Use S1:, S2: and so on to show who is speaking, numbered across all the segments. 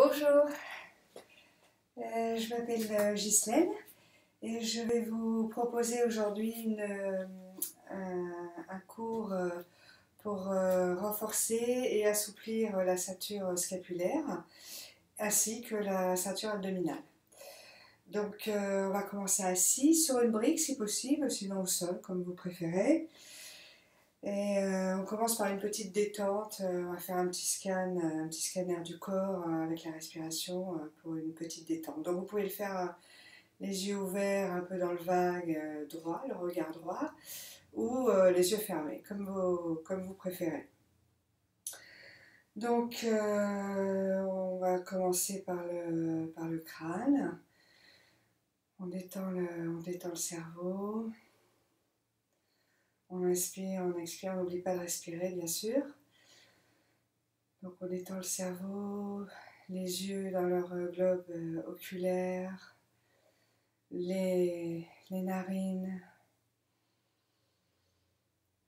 S1: Bonjour, je m'appelle Ghislaine et je vais vous proposer aujourd'hui un cours pour renforcer et assouplir la ceinture scapulaire ainsi que la ceinture abdominale. Donc on va commencer assis sur une brique si possible, sinon au sol comme vous préférez. Et on commence par une petite détente, on va faire un petit scanner du corps avec la respiration pour une petite détente. Donc vous pouvez le faire les yeux ouverts, un peu dans le vague droit, le regard droit, ou les yeux fermés, comme vous préférez. Donc on va commencer par le crâne, on détend le cerveau. On inspire, on expire, on n'oublie pas de respirer bien sûr. Donc on détend le cerveau, les yeux dans leur globe oculaire, les narines,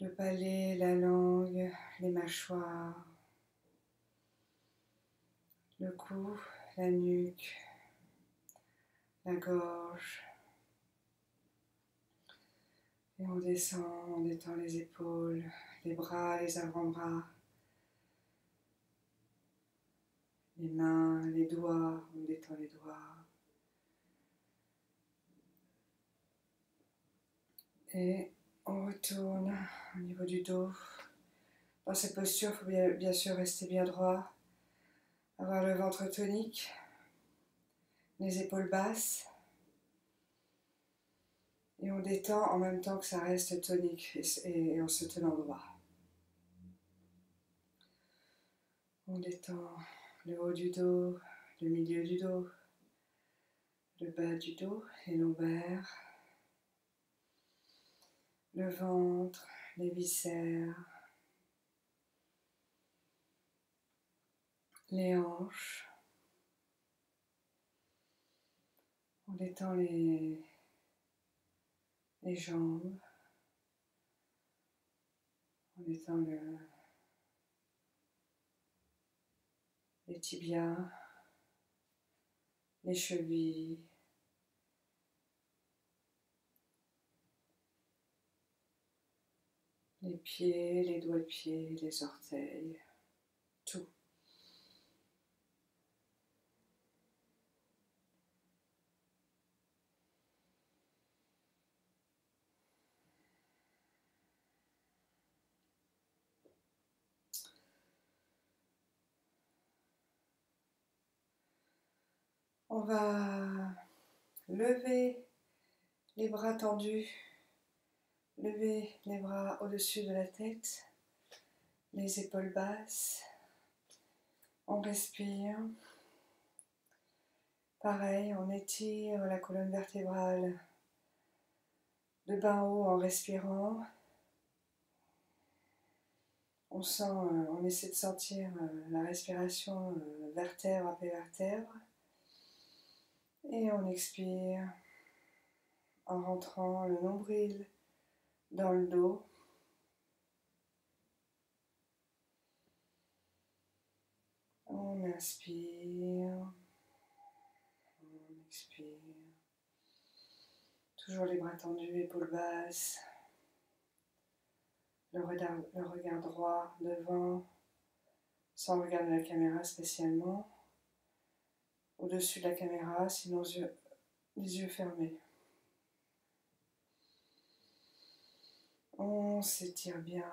S1: le palais, la langue, les mâchoires, le cou, la nuque, la gorge. Et on descend, on détend les épaules, les bras, les avant-bras, les mains, les doigts, on détend les doigts. Et on retourne au niveau du dos. Dans cette posture, il faut bien sûr rester bien droit, avoir le ventre tonique, les épaules basses. Et on détend en même temps que ça reste tonique et en se tenant droit. On détend le haut du dos, le milieu du dos, le bas du dos, les lombaires, le ventre, les viscères, les hanches. On détend les jambes. On détend les tibias, les chevilles, les pieds, les doigts de pied, les orteils, tout. On va lever les bras tendus, lever les bras au-dessus de la tête, les épaules basses. On respire. Pareil, on étire la colonne vertébrale de bas en haut en respirant. On essaie de sentir la respiration vertèbre après vertèbre. Et on expire en rentrant le nombril dans le dos. On inspire, on expire. Toujours les bras tendus, épaules basses. Le regard droit devant, sans regarder la caméra spécialement. Au-dessus de la caméra, sinon les yeux fermés. On s'étire bien.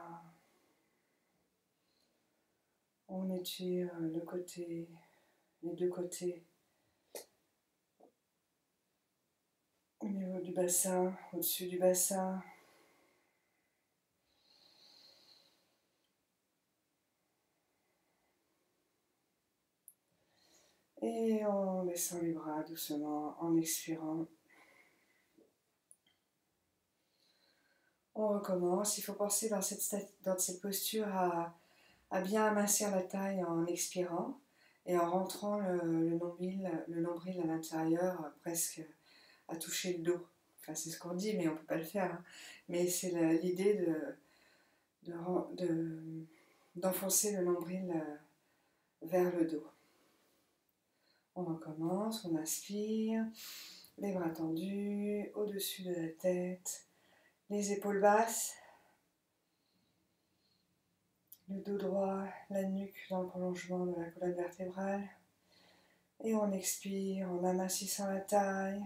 S1: On étire les deux côtés. Au niveau du bassin, au-dessus du bassin. Et on descend les bras doucement en expirant. On recommence. Il faut penser dans cette posture à bien amincir la taille en expirant et en rentrant le nombril à l'intérieur, presque à toucher le dos. Enfin, c'est ce qu'on dit, mais on ne peut pas le faire. Hein. Mais c'est l'idée d'enfoncer le nombril vers le dos. On recommence, on inspire, les bras tendus, au-dessus de la tête, les épaules basses, le dos droit, la nuque dans le prolongement de la colonne vertébrale. Et on expire en amincissant la taille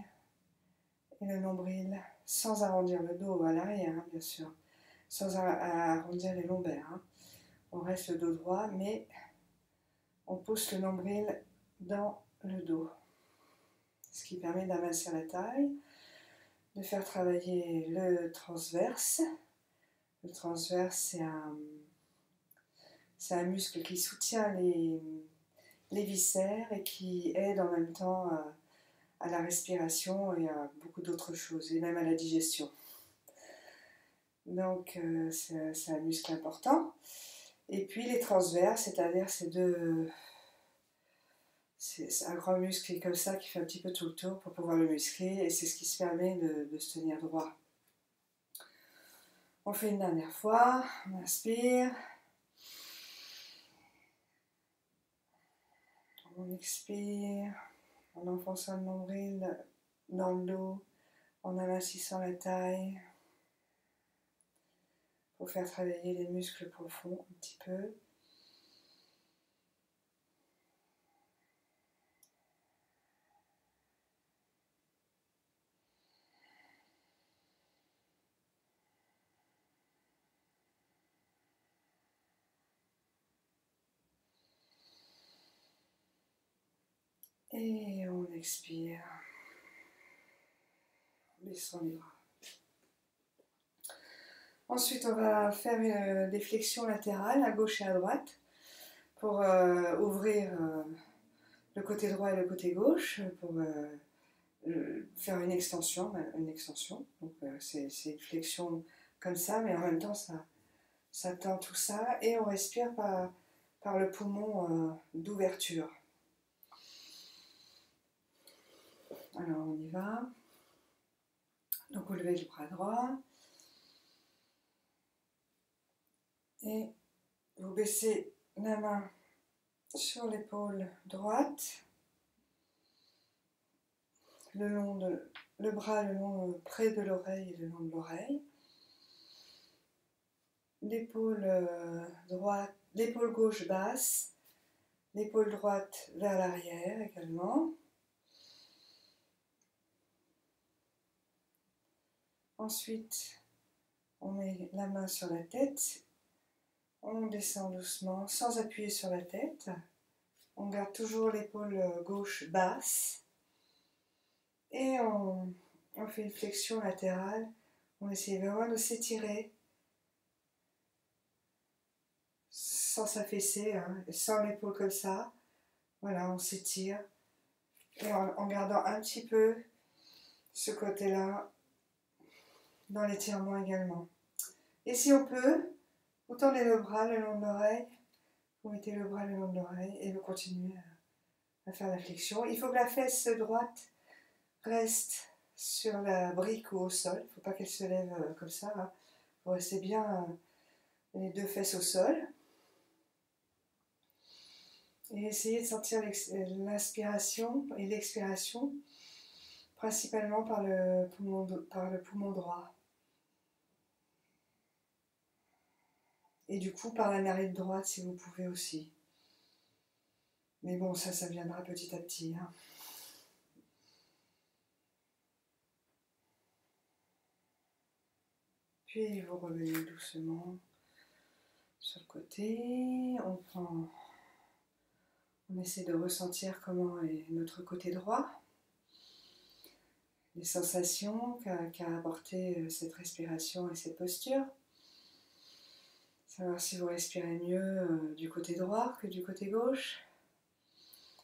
S1: et le nombril, sans arrondir le dos à l'arrière, hein, bien sûr, sans arrondir les lombaires. Hein. On reste le dos droit, mais on pousse le nombril dans le dos, ce qui permet d'amincir la taille, de faire travailler le transverse. Le transverse, c'est un muscle qui soutient les viscères et qui aide en même temps à la respiration et à beaucoup d'autres choses, et même à la digestion. Donc c'est un muscle important. Et puis les transverses, c'est-à-dire c'est un grand muscle qui est comme ça, qui fait un petit peu tout le tour pour pouvoir le muscler, et c'est ce qui se permet de se tenir droit. On fait une dernière fois, on inspire, on expire, en enfonçant le nombril dans le dos, en amincissant la taille, pour faire travailler les muscles profonds un petit peu. Et on expire. On descend les bras. Ensuite, on va faire des flexions latérales à gauche et à droite pour ouvrir le côté droit et le côté gauche, pour faire une extension. Donc c'est une flexion comme ça, mais en même temps ça tend tout ça, et on respire par le poumon d'ouverture. Alors on y va. Donc vous levez le bras droit et vous baissez la main sur l'épaule droite, le bras le long près de l'oreille et le long de l'oreille. L'épaule droite, l'épaule gauche basse, l'épaule droite vers l'arrière également. Ensuite, on met la main sur la tête, on descend doucement sans appuyer sur la tête. On garde toujours l'épaule gauche basse et on fait une flexion latérale. On essaie vraiment de s'étirer sans s'affaisser, hein, sans l'épaule comme ça. Voilà, on s'étire et en gardant un petit peu ce côté-là dans l'étirement également. Et si on peut, vous tendez le bras le long de l'oreille, vous mettez le bras le long de l'oreille et vous continuez à faire la flexion. Il faut que la fesse droite reste sur la brique ou au sol. Il ne faut pas qu'elle se lève comme ça. Hein. Vous restez bien les deux fesses au sol. Et essayez de sentir l'inspiration et l'expiration, principalement par le poumon droit. Et du coup par la narine droite si vous pouvez aussi. Mais bon, ça viendra petit à petit. Hein. Puis vous revenez doucement sur le côté. On essaie de ressentir comment est notre côté droit. Les sensations qu'a apporté cette respiration et cette posture. Savoir si vous respirez mieux du côté droit que du côté gauche.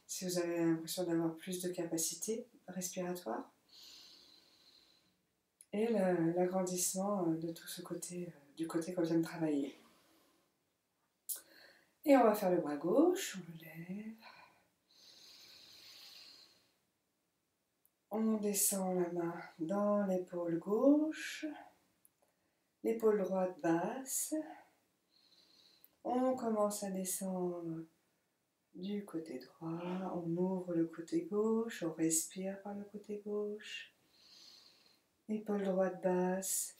S1: Si vous avez l'impression d'avoir plus de capacité respiratoire. Et l'agrandissement de tout ce côté, du côté qu'on vient de travailler. Et on va faire le bras gauche, on le lève. On descend la main dans l'épaule gauche, l'épaule droite basse. On commence à descendre du côté droit, on ouvre le côté gauche, on respire par le côté gauche. Épaule droite basse.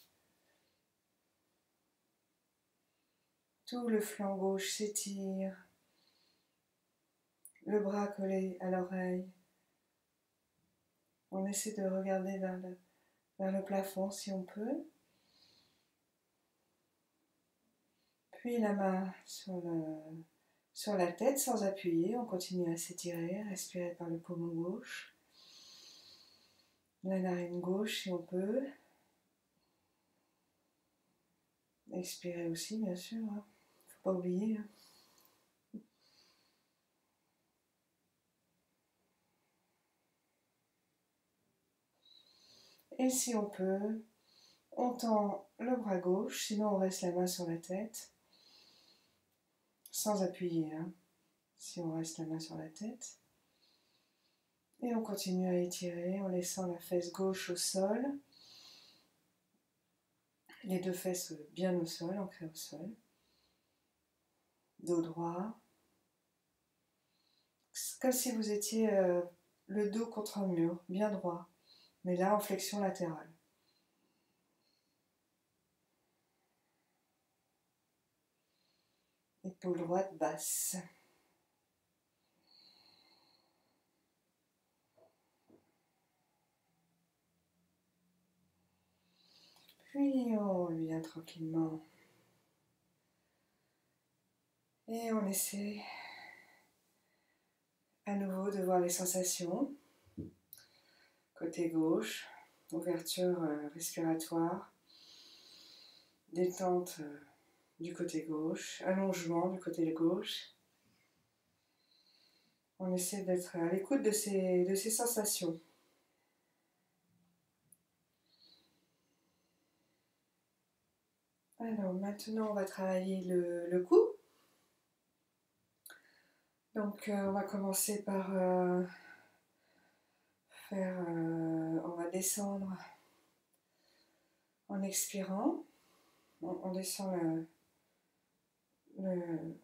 S1: Tout le flanc gauche s'étire. Le bras collé à l'oreille. On essaie de regarder vers le plafond si on peut. Puis la main sur la tête sans appuyer. On continue à s'étirer, respirer par le poumon gauche. La narine gauche si on peut. Expirer aussi bien sûr. Faut pas oublier. Et si on peut, on tend le bras gauche, sinon on reste la main sur la tête, sans appuyer, si on reste la main sur la tête. Et on continue à étirer en laissant la fesse gauche au sol, les deux fesses bien au sol, ancrées au sol. Dos droit, comme si vous étiez le dos contre un mur, bien droit, mais là en flexion latérale. Épaule droite basse. Puis on revient tranquillement. Et on essaie à nouveau de voir les sensations. Côté gauche, ouverture respiratoire, détente du côté gauche, allongement du côté gauche. On essaie d'être à l'écoute de ces sensations. Alors maintenant on va travailler le cou. Donc on va commencer par on va descendre en expirant. On descend le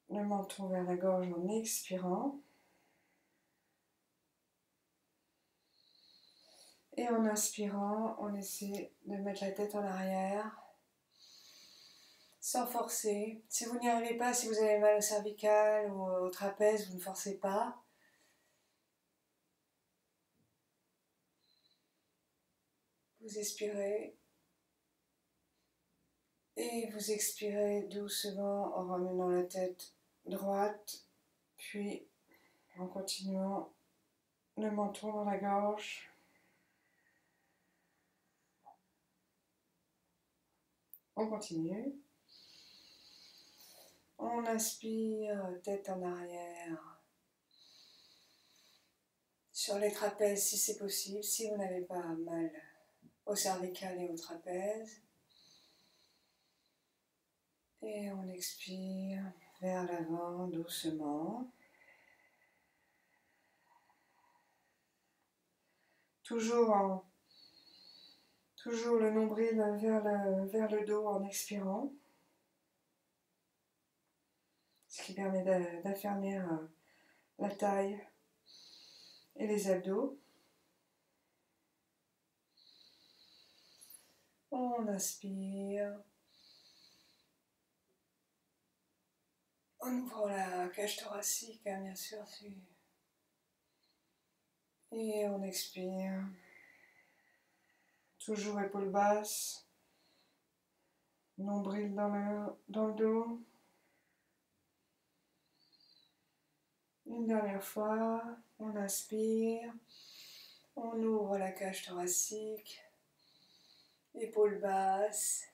S1: menton vers la gorge en expirant. Et en inspirant, on essaie de mettre la tête en arrière, sans forcer. Si vous n'y arrivez pas, si vous avez mal au cervical ou au trapèze, vous ne forcez pas. Vous expirez. Et vous expirez doucement en ramenant la tête droite, puis en continuant le menton dans la gorge. On continue. On inspire, tête en arrière. Sur les trapèzes si c'est possible, si vous n'avez pas mal au cervical et au trapèze. Et on expire vers l'avant doucement. Toujours le nombril vers le dos en expirant. Ce qui permet d'affermir la taille et les abdos. On inspire. En ouvrant la cage thoracique, bien sûr. Et on expire. Toujours épaule basse. Nombril dans le dos. Une dernière fois, on inspire. On ouvre la cage thoracique. Épaule basse.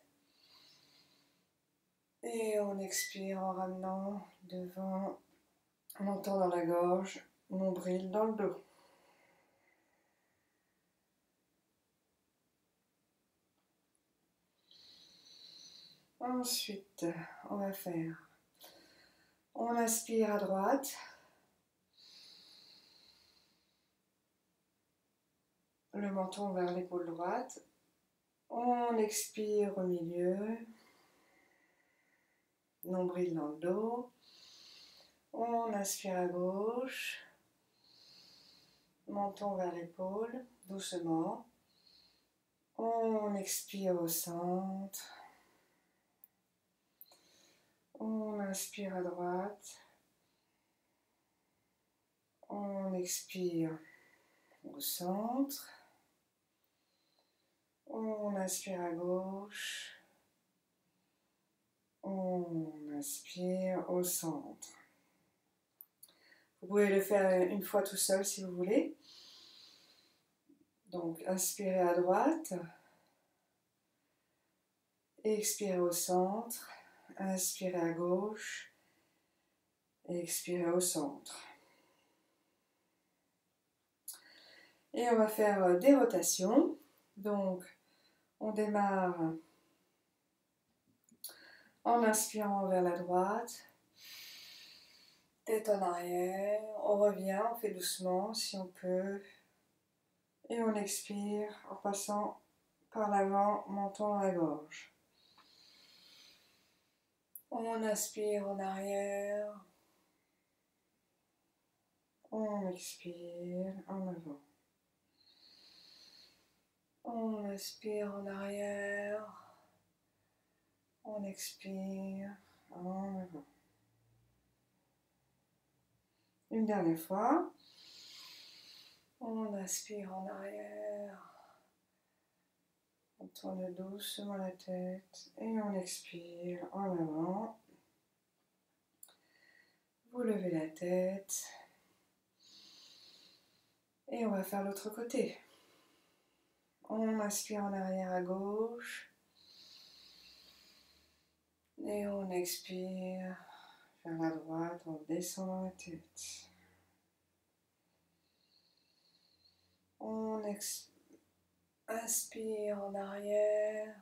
S1: Et on expire en ramenant devant, menton dans la gorge, nombril dans le dos. Ensuite, on va faire, on inspire à droite, le menton vers l'épaule droite, on expire au milieu, nombril dans le dos, on inspire à gauche, menton vers l'épaule, doucement. On expire au centre. On inspire à droite. On expire au centre. On inspire à gauche. On inspire au centre. Vous pouvez le faire une fois tout seul si vous voulez. Donc, inspirez à droite. Expirez au centre. Inspirez à gauche. Expirez au centre. Et on va faire des rotations. Donc, on démarre en inspirant vers la droite. Tête en arrière. On revient, on fait doucement si on peut. Et on expire en passant par l'avant, menton dans la gorge. On inspire en arrière. On expire en avant. On inspire en arrière. On expire en avant. Une dernière fois. On inspire en arrière. On tourne doucement la tête et on expire en avant. Vous levez la tête. Et on va faire l'autre côté. On inspire en arrière à gauche. Et on expire vers la droite en descendant la tête. On inspire en arrière.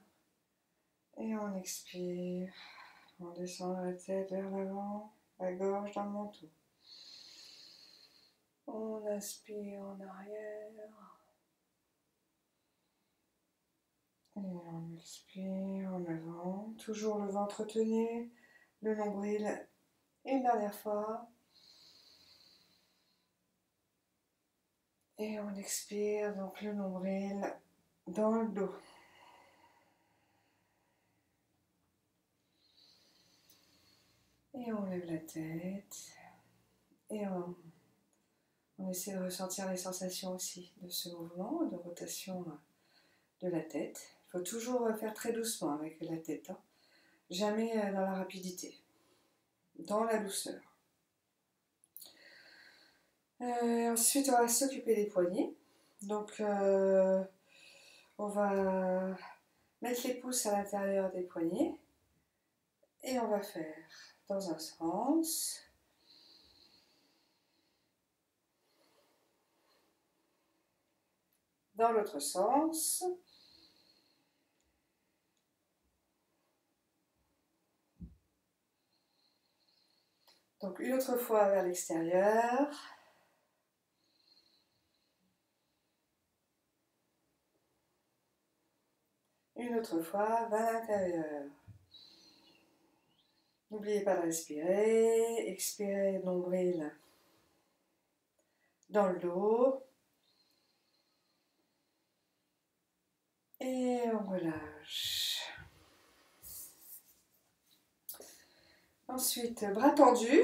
S1: Et on expire en descendant la tête vers l'avant, la gorge dans le menton. On inspire en arrière. Et on expire en avant. Toujours le ventre tenu, le nombril. Une dernière fois. Et on expire, donc le nombril dans le dos. Et on lève la tête. Et on essaie de ressentir les sensations aussi de ce mouvement de rotation de la tête. Il faut toujours faire très doucement avec la tête, hein. Jamais dans la rapidité, dans la douceur. Ensuite, on va s'occuper des poignets. Donc, on va mettre les pouces à l'intérieur des poignets et on va faire dans un sens, dans l'autre sens. Donc une autre fois vers l'extérieur. Une autre fois vers l'intérieur. N'oubliez pas de respirer. Expirez, nombril dans le dos. Et on relâche. Ensuite, bras tendus.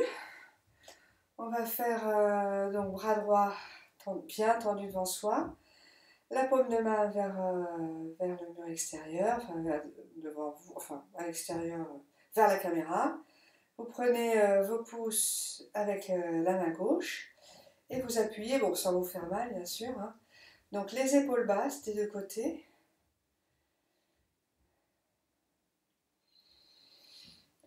S1: On va faire donc bras droit bien tendu devant soi. La paume de main vers le mur extérieur, enfin devant vous, enfin à l'extérieur, vers la caméra. Vous prenez vos pouces avec la main gauche et vous appuyez, bon sans vous faire mal bien sûr, hein. Donc les épaules basses des deux côtés.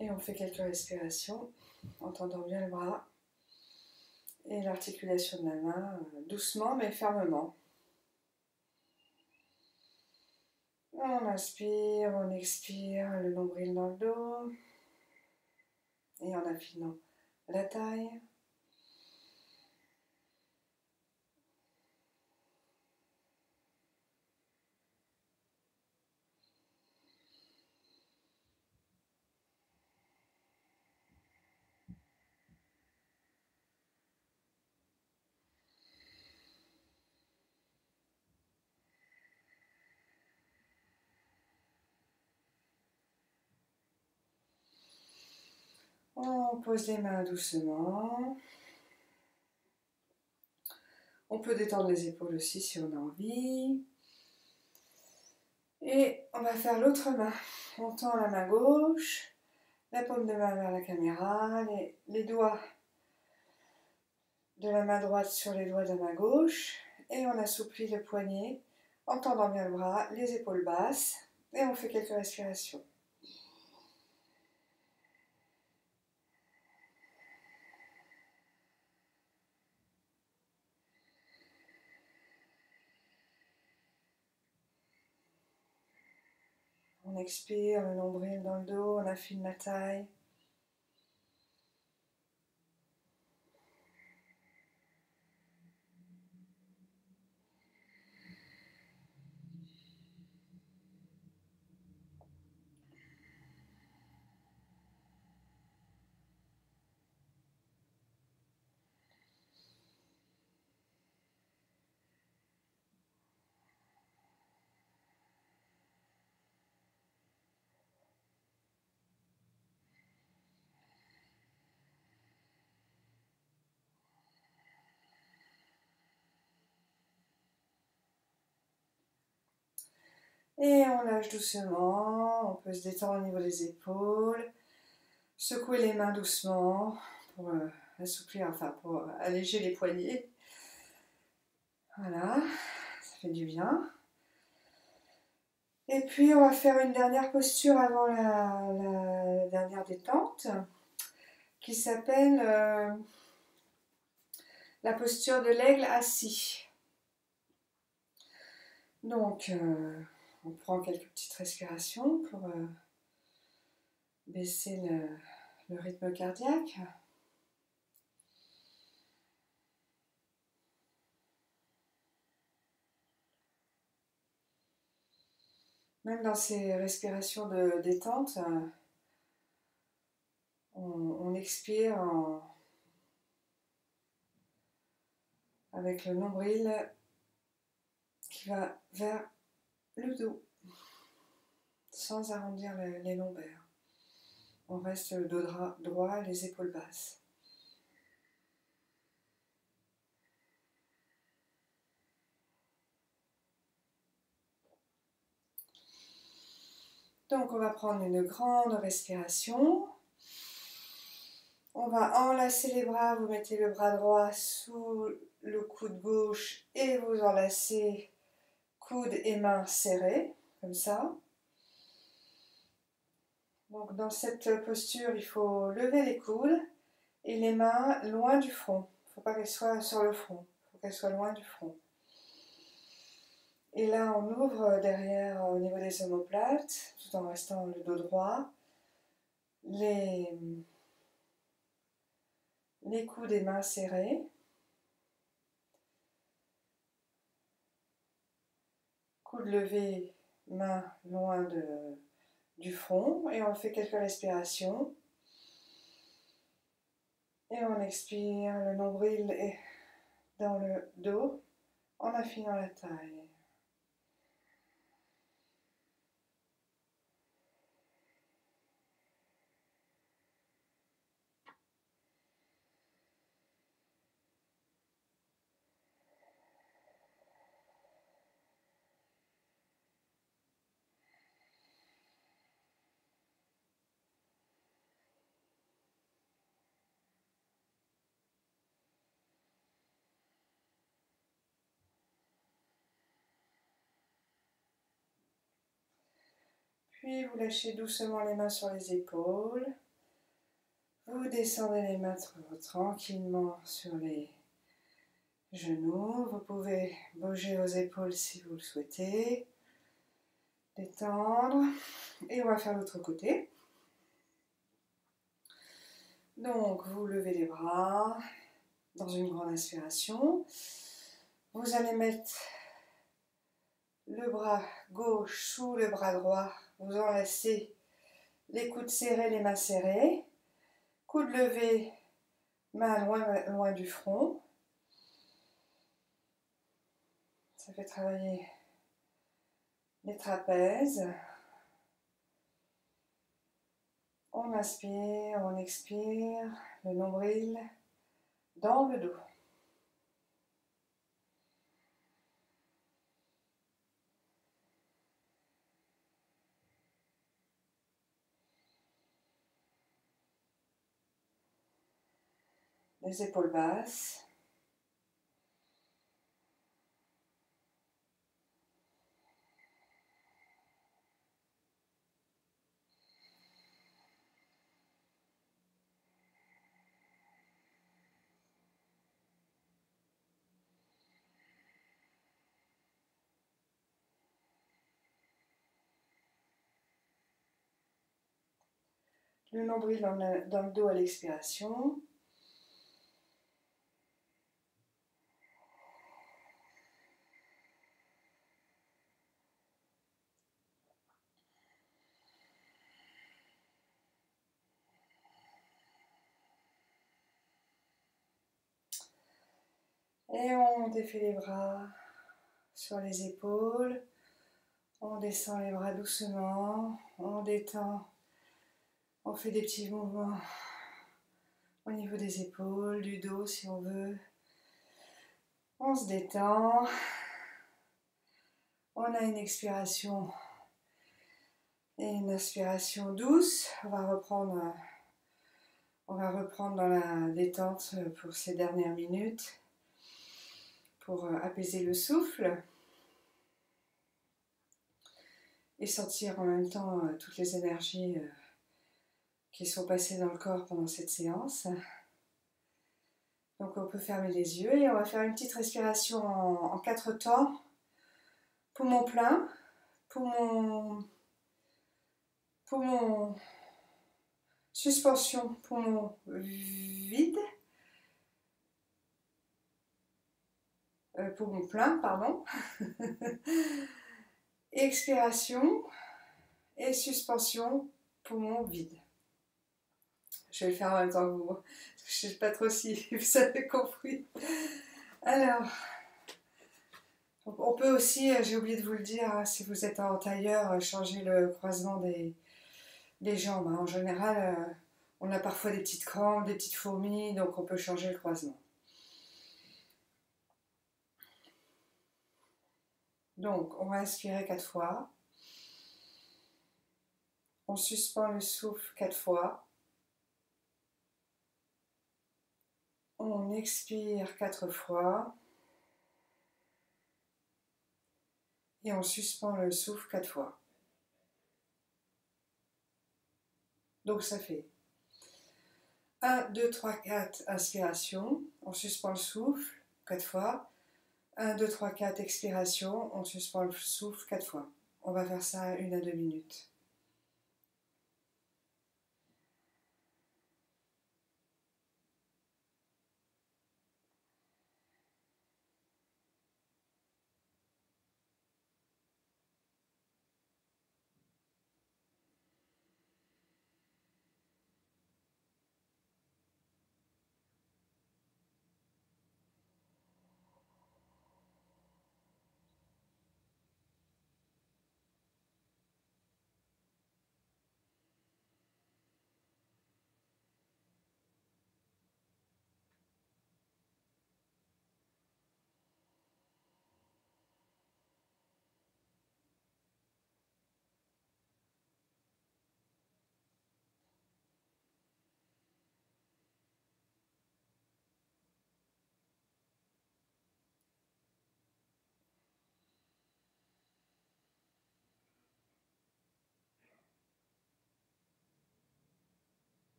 S1: Et on fait quelques respirations en tendant bien le bras et l'articulation de la main doucement mais fermement. On inspire, on expire, le nombril dans le dos et en affinant la taille. On pose les mains doucement. On peut détendre les épaules aussi si on a envie. Et on va faire l'autre main. On tend la main gauche, la paume de main vers la caméra, les doigts de la main droite sur les doigts de la main gauche. Et on assouplit le poignet en tendant bien le bras, les épaules basses. Et on fait quelques respirations. On expire, le nombril dans le dos, on affine la taille. Et on lâche doucement, on peut se détendre au niveau des épaules, secouer les mains doucement pour assouplir, enfin pour alléger les poignets. Voilà, ça fait du bien. Et puis on va faire une dernière posture avant la dernière détente qui s'appelle la posture de l'aigle assis. Donc on prend quelques petites respirations pour baisser le rythme cardiaque. Même dans ces respirations de détente, on expire avec le nombril qui va vers le dos, sans arrondir les lombaires. On reste le dos droit, les épaules basses. Donc on va prendre une grande respiration. On va enlacer les bras, vous mettez le bras droit sous le coude gauche et vous enlacez coude et mains serrés, comme ça. Donc dans cette posture, il faut lever les coudes et les mains loin du front. Il ne faut pas qu'elles soient sur le front, il faut qu'elles soient loin du front. Et là, on ouvre derrière au niveau des omoplates, tout en restant le dos droit. Les coudes et mains serrés. Coude levé, mains loin du front. Et on fait quelques respirations. Et on expire, le nombril est dans le dos en affinant la taille. Puis vous lâchez doucement les mains sur les épaules. Vous descendez les mains tranquillement sur les genoux. Vous pouvez bouger vos épaules si vous le souhaitez. Détendre. Et on va faire l'autre côté. Donc vous levez les bras dans une grande inspiration. Vous allez mettre le bras gauche sous le bras droit. Vous enlacez les coudes serrés, les mains serrées. Coude levé, main loin du front. Ça fait travailler les trapèzes. On inspire, on expire, le nombril dans le dos. Les épaules basses. Le nombril dans le dos à l'expiration. Et on défait les bras sur les épaules. On descend les bras doucement. On détend. On fait des petits mouvements au niveau des épaules, du dos si on veut. On se détend. On a une expiration et une inspiration douce. On va reprendre dans la détente pour ces dernières minutes, pour apaiser le souffle et sentir en même temps toutes les énergies qui sont passées dans le corps pendant cette séance. Donc on peut fermer les yeux et on va faire une petite respiration en 4 temps. Poumon plein, poumon suspension, poumon vide, poumon plein, pardon. Expiration et suspension, poumon vide. Je vais le faire en même temps que vous, parce que je ne sais pas trop si vous avez compris. Alors, on peut aussi, j'ai oublié de vous le dire, hein, si vous êtes en tailleur, changer le croisement des jambes. Hein. En général, on a parfois des petites crampes, des petites fourmis, donc on peut changer le croisement. Donc, on va inspirer 4 fois. On suspend le souffle 4 fois. On expire 4 fois. Et on suspend le souffle 4 fois. Donc ça fait 1, 2, 3, 4, inspiration. On suspend le souffle 4 fois. 1, 2, 3, 4, expiration. On suspend le souffle 4 fois. On va faire ça 1 à 2 minutes.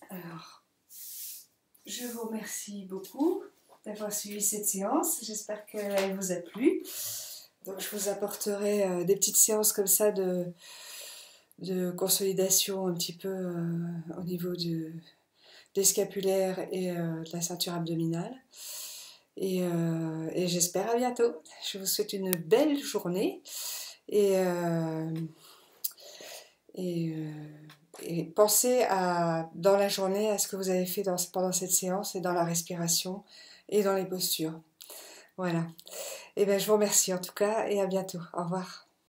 S1: Alors, je vous remercie beaucoup d'avoir suivi cette séance. J'espère qu'elle vous a plu. Donc, je vous apporterai des petites séances comme ça de consolidation un petit peu au niveau des scapulaires et de la ceinture abdominale. Et j'espère à bientôt. Je vous souhaite une belle journée et, euh, et, euh, et pensez dans la journée à ce que vous avez fait pendant cette séance et dans la respiration et dans les postures. Voilà. Et bien, je vous remercie en tout cas et à bientôt. Au revoir.